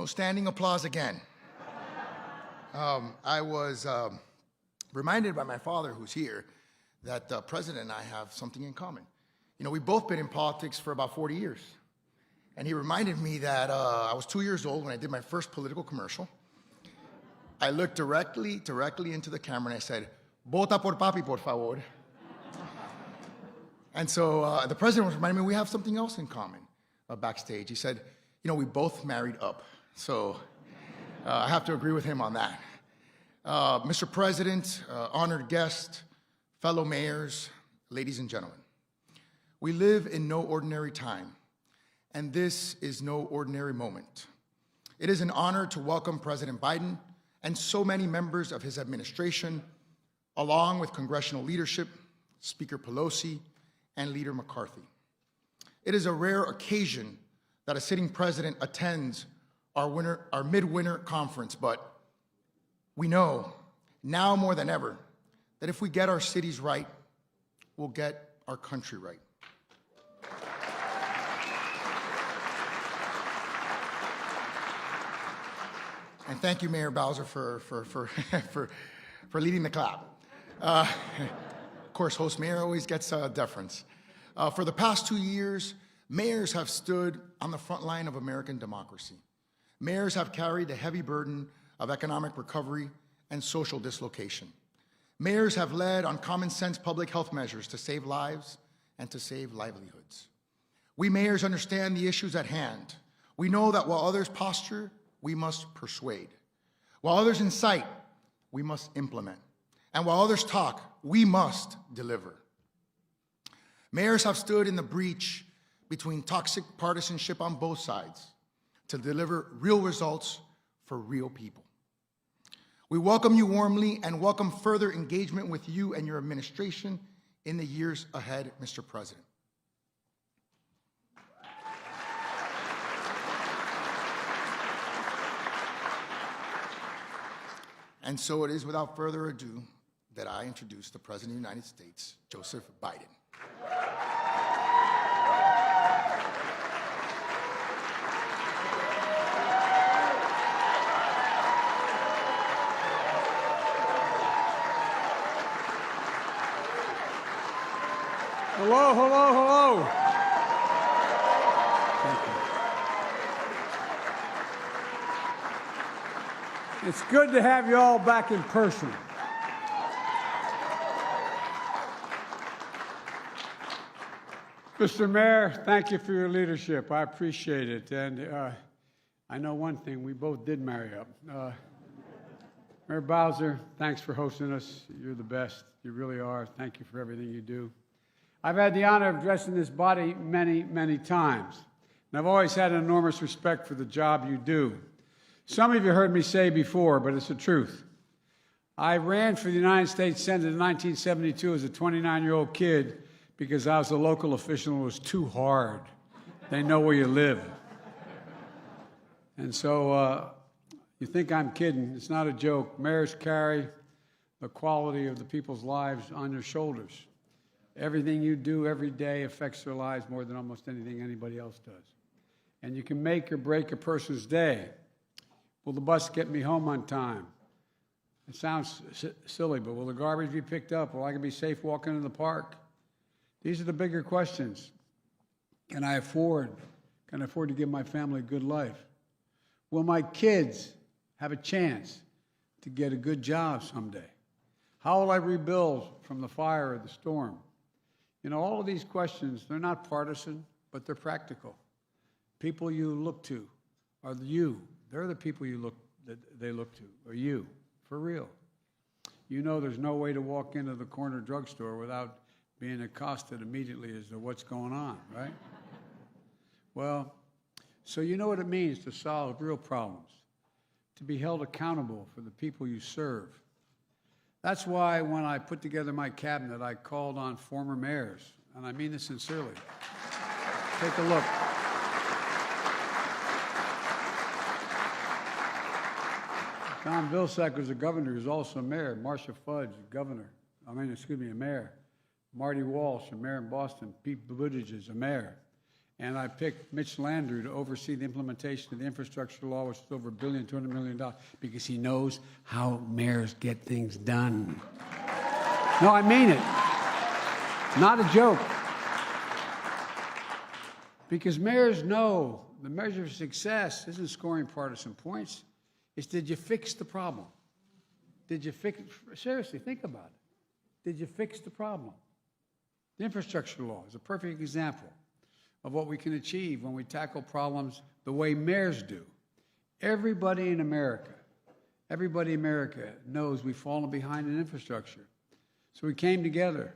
No standing applause again. I was reminded by my father, who's here, that the president and I have something in common. You know, we've both been in politics for about 40 years. And he reminded me that I was 2 years old when I did my first political commercial. I looked directly into the camera and I said, "Vota por papi, por favor." And so the president was reminding me we have something else in common backstage. He said, you know, we both married up. So I have to agree with him on that. Mr. President, honored guest, fellow mayors, ladies and gentlemen, we live in no ordinary time, and this is no ordinary moment. It is an honor to welcome President Biden and so many members of his administration, along with congressional leadership, Speaker Pelosi, and Leader McCarthy. It is a rare occasion that a sitting president attends our midwinter conference, but we know now more than ever that if we get our cities right, we'll get our country right. And thank you, Mayor Bowser, for leading the clap. Of course, host mayor always gets deference. For the past 2 years, mayors have stood on the front line of American democracy. Mayors have carried the heavy burden of economic recovery and social dislocation. Mayors have led on common sense public health measures to save lives and to save livelihoods. We mayors understand the issues at hand. We know that while others posture, we must persuade. While others incite, we must implement. And while others talk, we must deliver. Mayors have stood in the breach between toxic partisanship on both sides to deliver real results for real people. We welcome you warmly and welcome further engagement with you and your administration in the years ahead, Mr. President. And so it is without further ado that I introduce the President of the United States, Joseph Biden. Hello, hello, hello. Thank you. It's good to have you all back in person. Mr. Mayor, thank you for your leadership. I appreciate it. And I know one thing, we both did marry up. Mayor Bowser, thanks for hosting us. You're the best. You really are. Thank you for everything you do. I've had the honor of addressing this body many, many times, and I've always had an enormous respect for the job you do. Some of you heard me say before, but it's the truth. I ran for the United States Senate in 1972 as a 29-year-old kid because I was a local official and it was too hard. They know where you live. And so you think I'm kidding. It's not a joke. Mayors carry the quality of the people's lives on your shoulders. Everything you do every day affects their lives more than almost anything anybody else does. And you can make or break a person's day. Will the bus get me home on time? It sounds silly, but will the garbage be picked up? Will I be safe walking in the park? These are the bigger questions. Can I afford to give my family a good life? Will my kids have a chance to get a good job someday? How will I rebuild from the fire or the storm? You know, all of these questions, they're not partisan, but they're practical. People you look to are you. They're the people they look to, or you, for real. You know there's no way to walk into the corner drugstore without being accosted immediately as to what's going on, right? Well, so you know what it means to solve real problems, to be held accountable for the people you serve. That's why when I put together my cabinet, I called on former mayors, and I mean this sincerely. Take a look. Don Vilsack was a governor. He was also a mayor. Marcia Fudge, a mayor. Marty Walsh, a mayor in Boston. Pete Buttigieg is a mayor. And I picked Mitch Landrieu to oversee the implementation of the infrastructure law, which is over $1 billion, $200 million, because he knows how mayors get things done. No, I mean it. Not a joke. Because mayors know the measure of success isn't scoring partisan points. It's, did you fix the problem? Did you fix, seriously, think about it. Did you fix the problem? The infrastructure law is a perfect example of what we can achieve when we tackle problems the way mayors do. Everybody in America knows we've fallen behind in infrastructure. So we came together,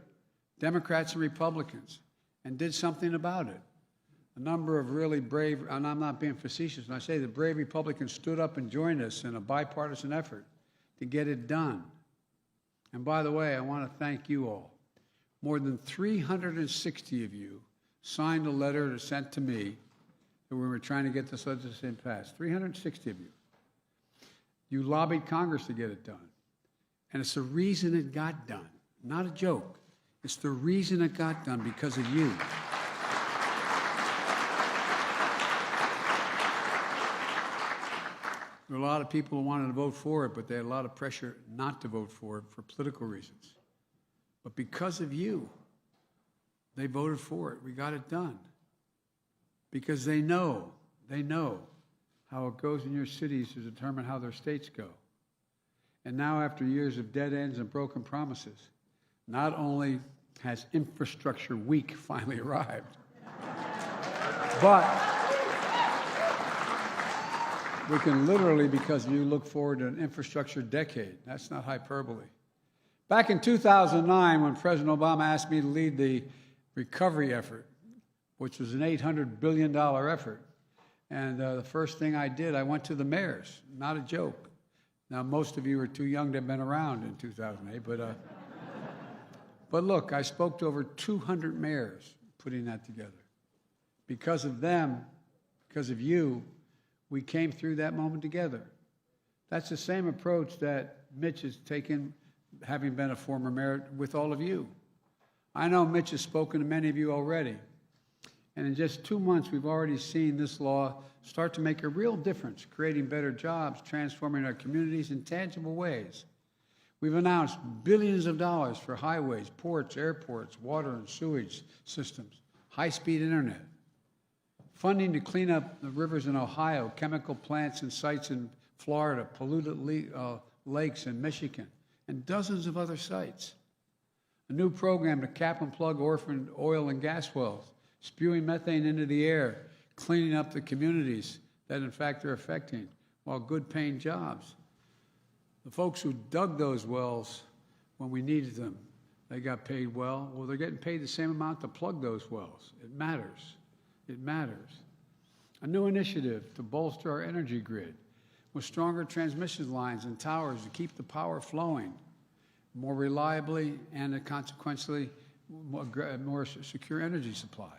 Democrats and Republicans, and did something about it. A number of really brave, and I'm not being facetious when I say the brave Republicans stood up and joined us in a bipartisan effort to get it done. And by the way, I want to thank you all. More than 360 of you signed a letter sent to me that we were trying to get this legislation passed. 360 of you. You lobbied Congress to get it done. And it's the reason it got done. Not a joke. It's the reason it got done, because of you. There were a lot of people who wanted to vote for it, but they had a lot of pressure not to vote for it for political reasons. But because of you, they voted for it. We got it done. Because they know how it goes in your cities to determine how their states go. And now, after years of dead ends and broken promises, not only has Infrastructure Week finally arrived, but we can literally, because you look forward to an infrastructure decade. That's not hyperbole. Back in 2009, when President Obama asked me to lead the recovery effort, which was an $800 billion effort, and the first thing I did, I went to the mayors. Not a joke. Now, most of you are too young to have been around in 2008, but look, I spoke to over 200 mayors putting that together. Because of them, because of you, we came through that moment together. That's the same approach that Mitch has taken, having been a former mayor, with all of you. I know Mitch has spoken to many of you already. And in just 2 months, we've already seen this law start to make a real difference, creating better jobs, transforming our communities in tangible ways. We've announced billions of dollars for highways, ports, airports, water and sewage systems, high-speed internet, funding to clean up the rivers in Ohio, chemical plants and sites in Florida, polluted lakes in Michigan, and dozens of other sites. A new program to cap and plug orphaned oil and gas wells, spewing methane into the air, cleaning up the communities that, in fact, they're affecting, while good-paying jobs. The folks who dug those wells when we needed them, they got paid well. Well, they're getting paid the same amount to plug those wells. It matters. It matters. A new initiative to bolster our energy grid with stronger transmission lines and towers to keep the power flowing more reliably and consequently more secure energy supply.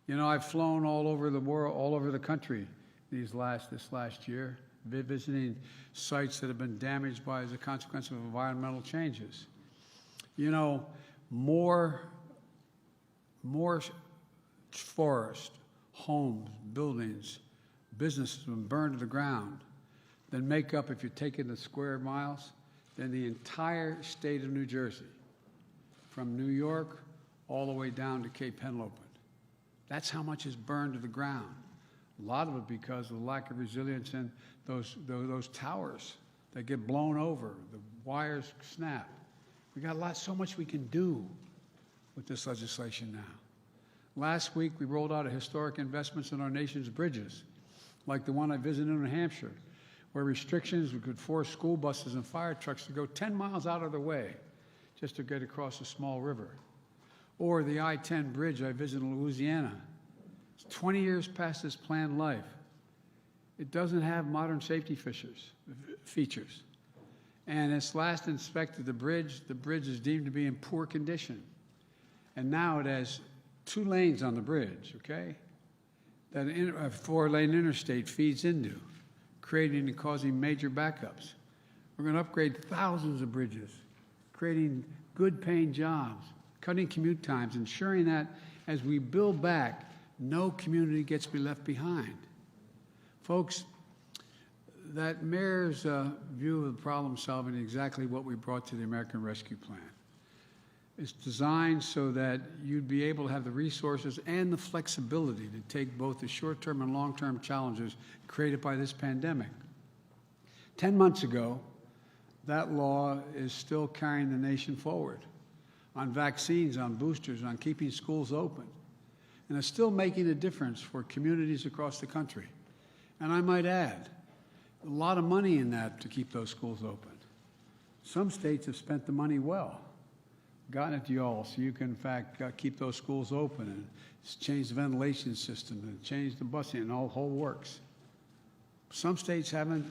You know, I've flown all over the world, all over the country this last year, visiting sites that have been damaged as a consequence of environmental changes. You know, more forest, homes, buildings, businesses have been burned to the ground than make up, if you're taking the square miles, than the entire state of New Jersey, from New York all the way down to Cape Henlopen. That's how much is burned to the ground. A lot of it because of the lack of resilience in those towers that get blown over, the wires snap. We got so much we can do with this legislation now. Last week, we rolled out historic investments in our nation's bridges, like the one I visited in New Hampshire, where restrictions could force school buses and fire trucks to go 10 miles out of their way just to get across a small river. Or the I-10 bridge I visited in Louisiana. It's 20 years past its planned life. It doesn't have modern safety features. And it's last inspected, the bridge is deemed to be in poor condition. And now it has 2 lanes on the bridge, okay, that a 4-lane interstate feeds into, creating and causing major backups. We're going to upgrade thousands of bridges, creating good-paying jobs, cutting commute times, ensuring that as we build back, no community gets to be left behind. Folks, that mayor's view of the problem solving is exactly what we brought to the American Rescue Plan. It's designed so that you'd be able to have the resources and the flexibility to take both the short-term and long-term challenges created by this pandemic. 10 months ago, that law is still carrying the nation forward on vaccines, on boosters, on keeping schools open. And it's still making a difference for communities across the country. And I might add, a lot of money in that to keep those schools open. Some states have spent the money well, gotten it to you all so you can, in fact, keep those schools open and change the ventilation system and change the busing and all whole works. Some states haven't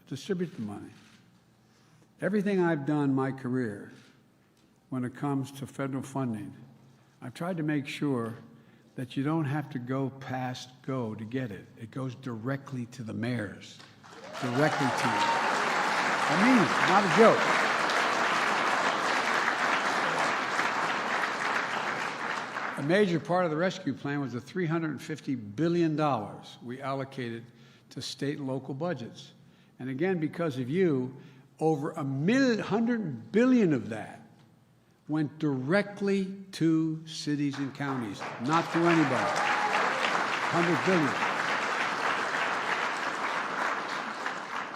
distributed the money. Everything I've done my career when it comes to federal funding, I've tried to make sure that you don't have to go past GO to get it. It goes directly to the mayors, directly to you. I mean it, not a joke. A major part of the rescue plan was the $350 billion we allocated to state and local budgets. And again, because of you, over $100 billion of that went directly to cities and counties, not to anybody. $100 billion.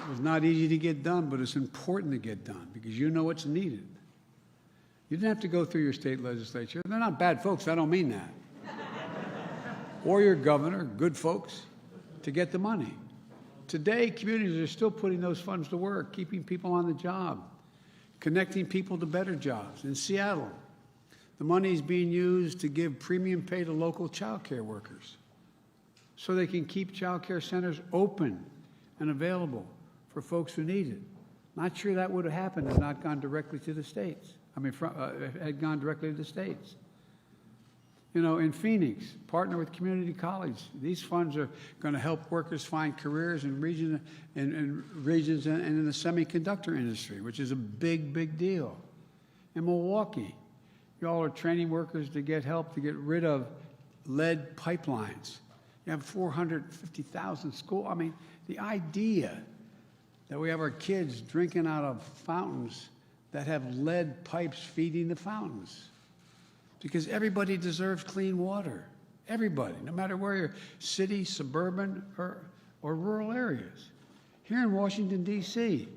It was not easy to get done, but it's important to get done because you know what's needed. You didn't have to go through your state legislature. They're not bad folks, I don't mean that. Or your governor, good folks, to get the money. Today, communities are still putting those funds to work, keeping people on the job, connecting people to better jobs. In Seattle, the money is being used to give premium pay to local child care workers so they can keep child care centers open and available for folks who need it. Not sure that would have happened if not gone directly to the states. Had gone directly to the states. You know, in Phoenix, partner with community college. These funds are going to help workers find careers in regions and in the semiconductor industry, which is a big, big deal. In Milwaukee, y'all are training workers to get help to get rid of lead pipelines. You have 450,000 schools. I mean, the idea that we have our kids drinking out of fountains that have lead pipes feeding the fountains. Because everybody deserves clean water. Everybody, no matter where you're, city, suburban, or rural areas. Here in Washington, D.C.,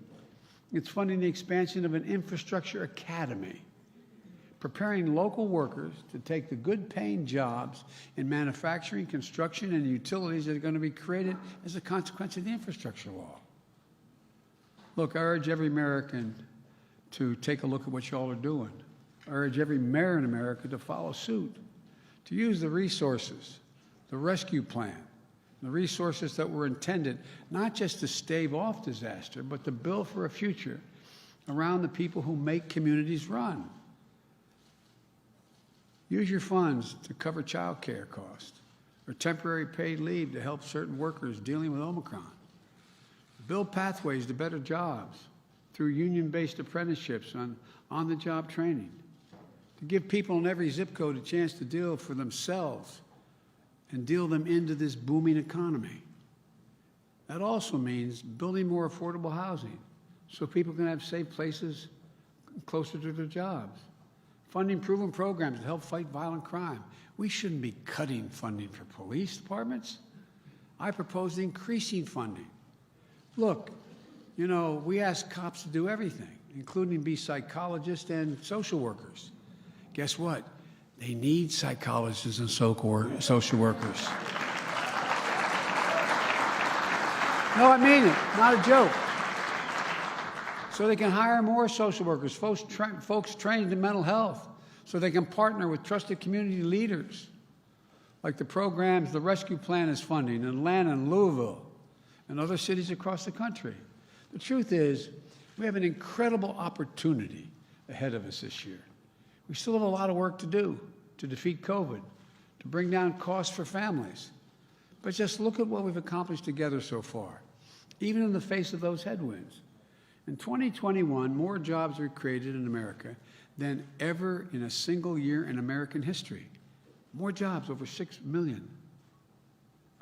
it's funding the expansion of an infrastructure academy, preparing local workers to take the good-paying jobs in manufacturing, construction, and utilities that are going to be created as a consequence of the infrastructure law. Look, I urge every American to take a look at what y'all are doing. I urge every mayor in America to follow suit, to use the resources, the rescue plan, the resources that were intended not just to stave off disaster, but to build for a future around the people who make communities run. Use your funds to cover child care costs or temporary paid leave to help certain workers dealing with Omicron. Build pathways to better jobs through union-based apprenticeships and on-the-job training. To give people in every zip code a chance to deal for themselves and deal them into this booming economy. That also means building more affordable housing so people can have safe places closer to their jobs. Funding proven programs to help fight violent crime. We shouldn't be cutting funding for police departments. I propose increasing funding. Look, you know, we ask cops to do everything, including be psychologists and social workers. Guess what? They need psychologists and social workers. No, I mean it. Not a joke. So they can hire more social workers, folks trained in mental health, so they can partner with trusted community leaders, like the programs the Rescue Plan is funding in Atlanta and Louisville and other cities across the country. The truth is, we have an incredible opportunity ahead of us this year. We still have a lot of work to do to defeat COVID, to bring down costs for families. But just look at what we've accomplished together so far, even in the face of those headwinds. In 2021, more jobs were created in America than ever in a single year in American history. More jobs, over 6 million.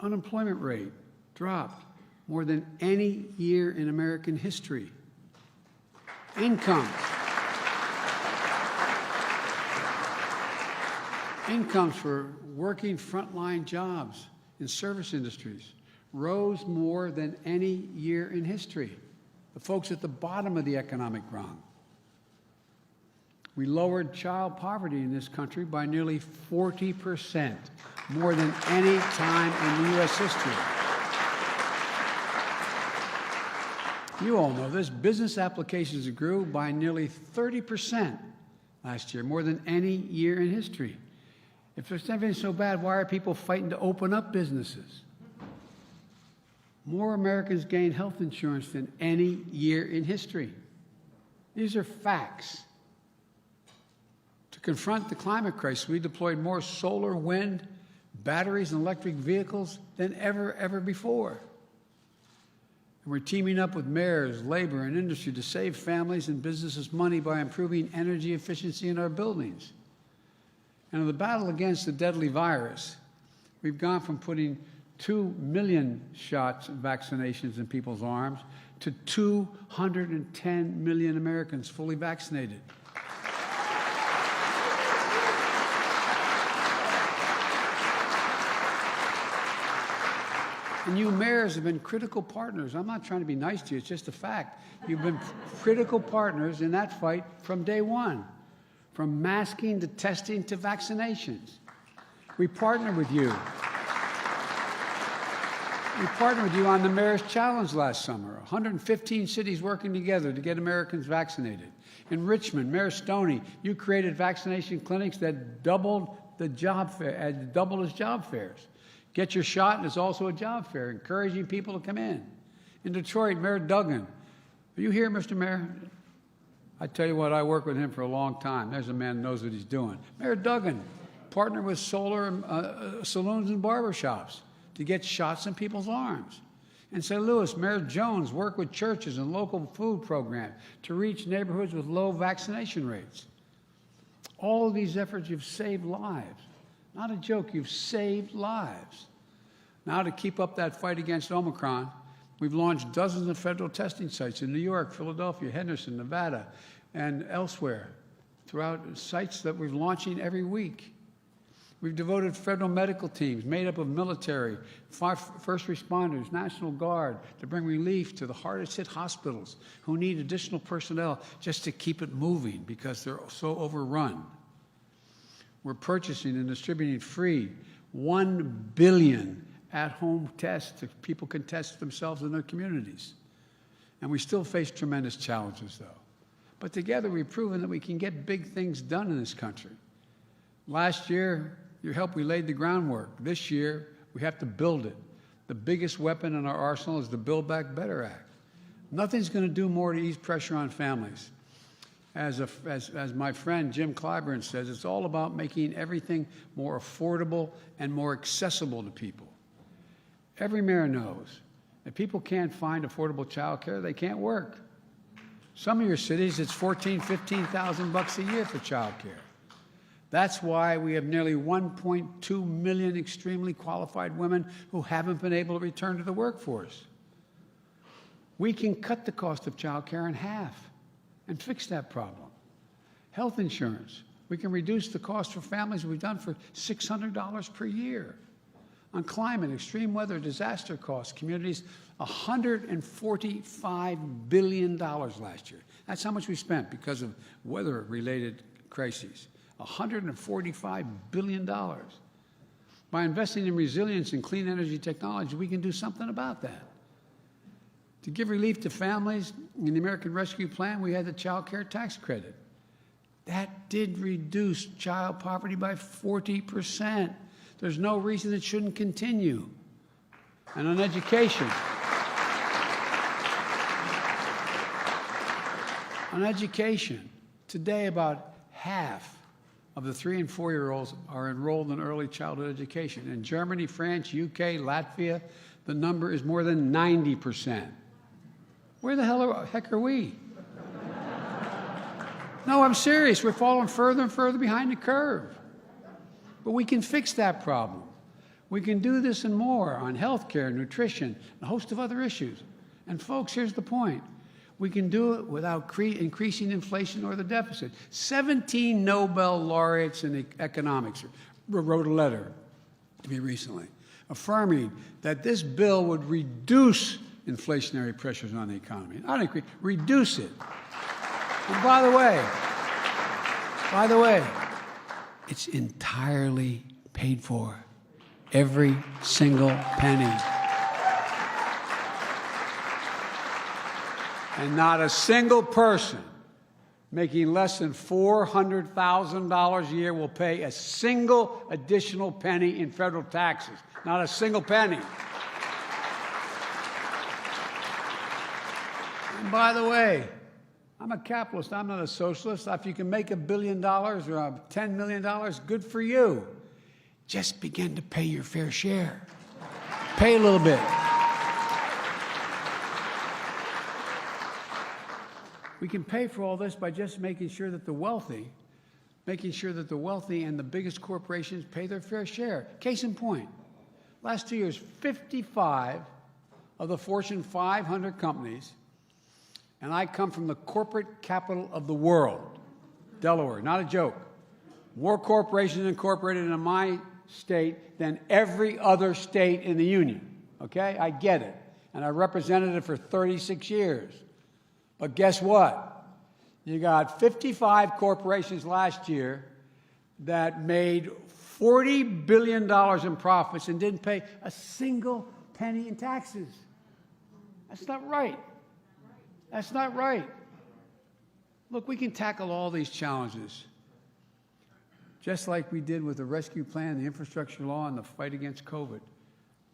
Unemployment rate dropped more than any year in American history. Incomes for working frontline jobs in service industries rose more than any year in history. The folks at the bottom of the economic rung. We lowered child poverty in this country by nearly 40%, more than any time in U.S. history. You all know this. Business applications grew by nearly 30% last year, more than any year in history. If there's everything so bad, why are people fighting to open up businesses? More Americans gained health insurance than any year in history. These are facts. To confront the climate crisis, we deployed more solar, wind, batteries, and electric vehicles than ever before. And we're teaming up with mayors, labor, and industry to save families and businesses money by improving energy efficiency in our buildings. And in the battle against the deadly virus, we've gone from putting 2 million shots and vaccinations in people's arms to 210 million Americans fully vaccinated. And you mayors have been critical partners. I'm not trying to be nice to you, it's just a fact. You've been critical partners in that fight from day one, from masking to testing to vaccinations. We partner with you. We partnered with you on the Mayor's Challenge last summer, 115 cities working together to get Americans vaccinated. In Richmond, Mayor Stoney, you created vaccination clinics that doubled the job fair, doubled as job fairs. Get your shot, and it's also a job fair, encouraging people to come in. In Detroit, Mayor Duggan. Are you here, Mr. Mayor? I tell you what, I worked with him for a long time. There's a man who knows what he's doing. Mayor Duggan partnered with solar saloons and barbershops to get shots in people's arms. In St. Louis, Mayor Jones worked with churches and local food programs to reach neighborhoods with low vaccination rates. All of these efforts, you've saved lives. Not a joke, you've saved lives. Now, to keep up that fight against Omicron, we've launched dozens of federal testing sites in New York, Philadelphia, Henderson, Nevada, and elsewhere, throughout sites that we're launching every week. We've devoted federal medical teams made up of military, first responders, National Guard to bring relief to the hardest hit hospitals who need additional personnel just to keep it moving because they're so overrun. We're purchasing and distributing free 1 billion at-home tests that people can test themselves in their communities. And we still face tremendous challenges, though. But together, we've proven that we can get big things done in this country. Last year, your help, we laid the groundwork. This year, we have to build it. The biggest weapon in our arsenal is the Build Back Better Act. Nothing's going to do more to ease pressure on families. As my friend Jim Clyburn says, it's all about making everything more affordable and more accessible to people. Every mayor knows if people can't find affordable child care, they can't work. Some of your cities, it's $14,000, $15,000 a year for child care. That's why we have nearly 1.2 million extremely qualified women who haven't been able to return to the workforce. We can cut the cost of child care in half and fix that problem. Health insurance, we can reduce the cost for families. We've done for $600 per year. On climate, extreme weather, disaster costs, communities, $145 billion last year. That's how much we spent because of weather-related crises. $145 billion. By investing in resilience and clean energy technology, we can do something about that. To give relief to families, in the American Rescue Plan, we had the child care tax credit. That did reduce child poverty by 40%. There's no reason it shouldn't continue. And on education, today about half of the 3 and 4-year-olds are enrolled in early childhood education. In Germany, France, UK, Latvia, the number is more than 90%. Where the heck are we? No, I'm serious. We're falling further and further behind the curve. But we can fix that problem. We can do this and more on health care, nutrition, a host of other issues. And folks, here's the point. We can do it without increasing inflation or the deficit. 17 Nobel laureates in economics wrote a letter to me recently affirming that this bill would reduce inflationary pressures on the economy. Not increase, reduce it. And by the way, it's entirely paid for. Every single penny. And not a single person making less than $400,000 a year will pay a single additional penny in federal taxes. Not a single penny. And by the way, I'm a capitalist. I'm not a socialist. If you can make $1 billion or $10 million, good for you. Just begin to pay your fair share. Pay a little bit. We can pay for all this by just making sure that the wealthy and the biggest corporations pay their fair share. Case in point, last 2 years, 55 of the Fortune 500 companies, and I come from the corporate capital of the world, Delaware, not a joke. More corporations incorporated in my state than every other state in the union. Okay? I get it. And I represented it for 36 years. But guess what? You got 55 corporations last year that made $40 billion in profits and didn't pay a single penny in taxes. That's not right. That's not right. Look, we can tackle all these challenges, just like we did with the rescue plan, the infrastructure law, and the fight against COVID.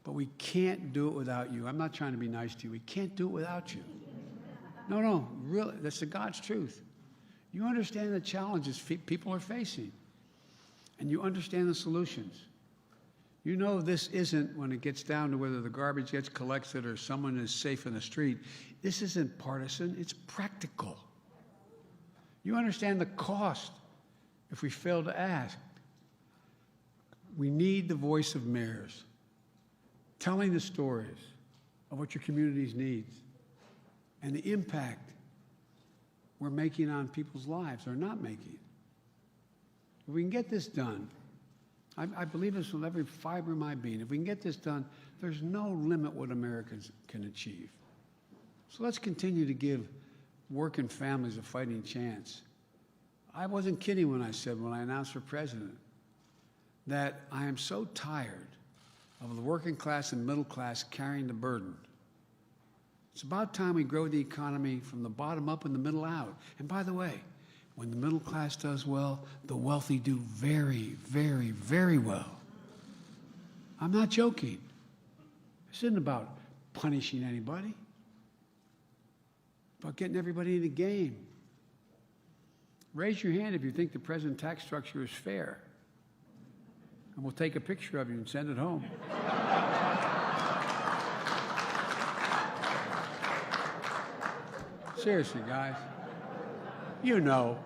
But we can't do it without you. I'm not trying to be nice to you. We can't do it without you. No, really, that's the God's truth. You understand the challenges people are facing, and you understand the solutions. You know this isn't, when it gets down to whether the garbage gets collected or someone is safe in the street, this isn't partisan, it's practical. You understand the cost if we fail to act. We need the voice of mayors telling the stories of what your communities need and the impact we're making on people's lives or not making. If we can get this done, I believe this with every fiber of my being. If we can get this done, there's no limit what Americans can achieve. So let's continue to give working families a fighting chance. I wasn't kidding when I said, when I announced for president, that I am so tired of the working class and middle class carrying the burden. It's about time we grow the economy from the bottom up and the middle out. And by the way, when the middle class does well, the wealthy do very, very, very well. I'm not joking. This isn't about punishing anybody. It's about getting everybody in the game. Raise your hand if you think the present tax structure is fair. And we'll take a picture of you and send it home. Seriously, guys. You know.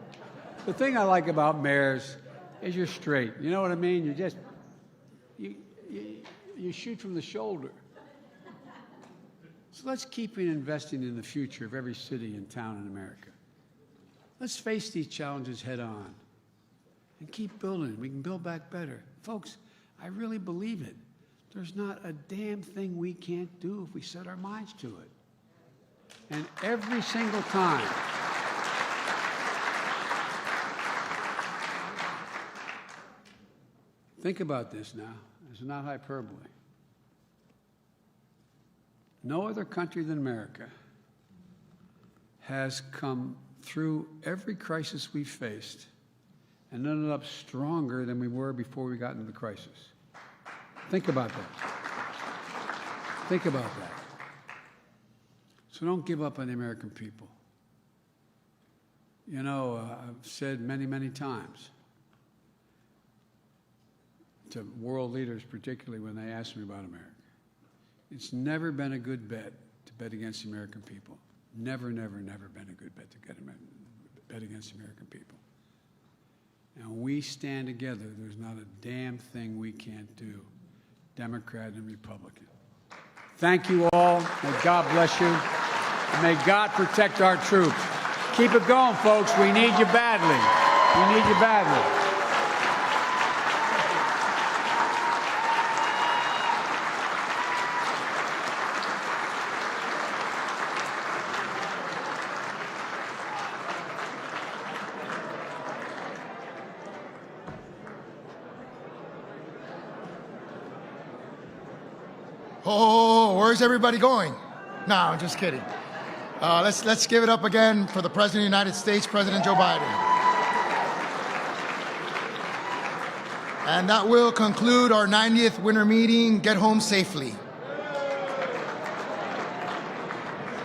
The thing I like about mayors is you're straight. You know what I mean? You just, you shoot from the shoulder. So let's keep investing in the future of every city and town in America. Let's face these challenges head on and keep building. We can build back better. Folks, I really believe it. There's not a damn thing we can't do if we set our minds to it. And every single time, think about this now. This is not hyperbole. No other country than America has come through every crisis we've faced and ended up stronger than we were before we got into the crisis. Think about that. Think about that. So don't give up on the American people. You know, I've said many, many times to world leaders, particularly when they ask me about America, it's never been a good bet to bet against the American people. Never, never, never been a good bet to bet against the American people. and we stand together, there's not a damn thing we can't do, Democrat and Republican. Thank you all. May God bless you. And may God protect our troops. Keep it going, folks. We need you badly. We need you badly. Oh, where's everybody going? No, I'm just kidding. Let's give it up again for the President of the United States, President Joe Biden. And that will conclude our 90th winter meeting. Get home safely.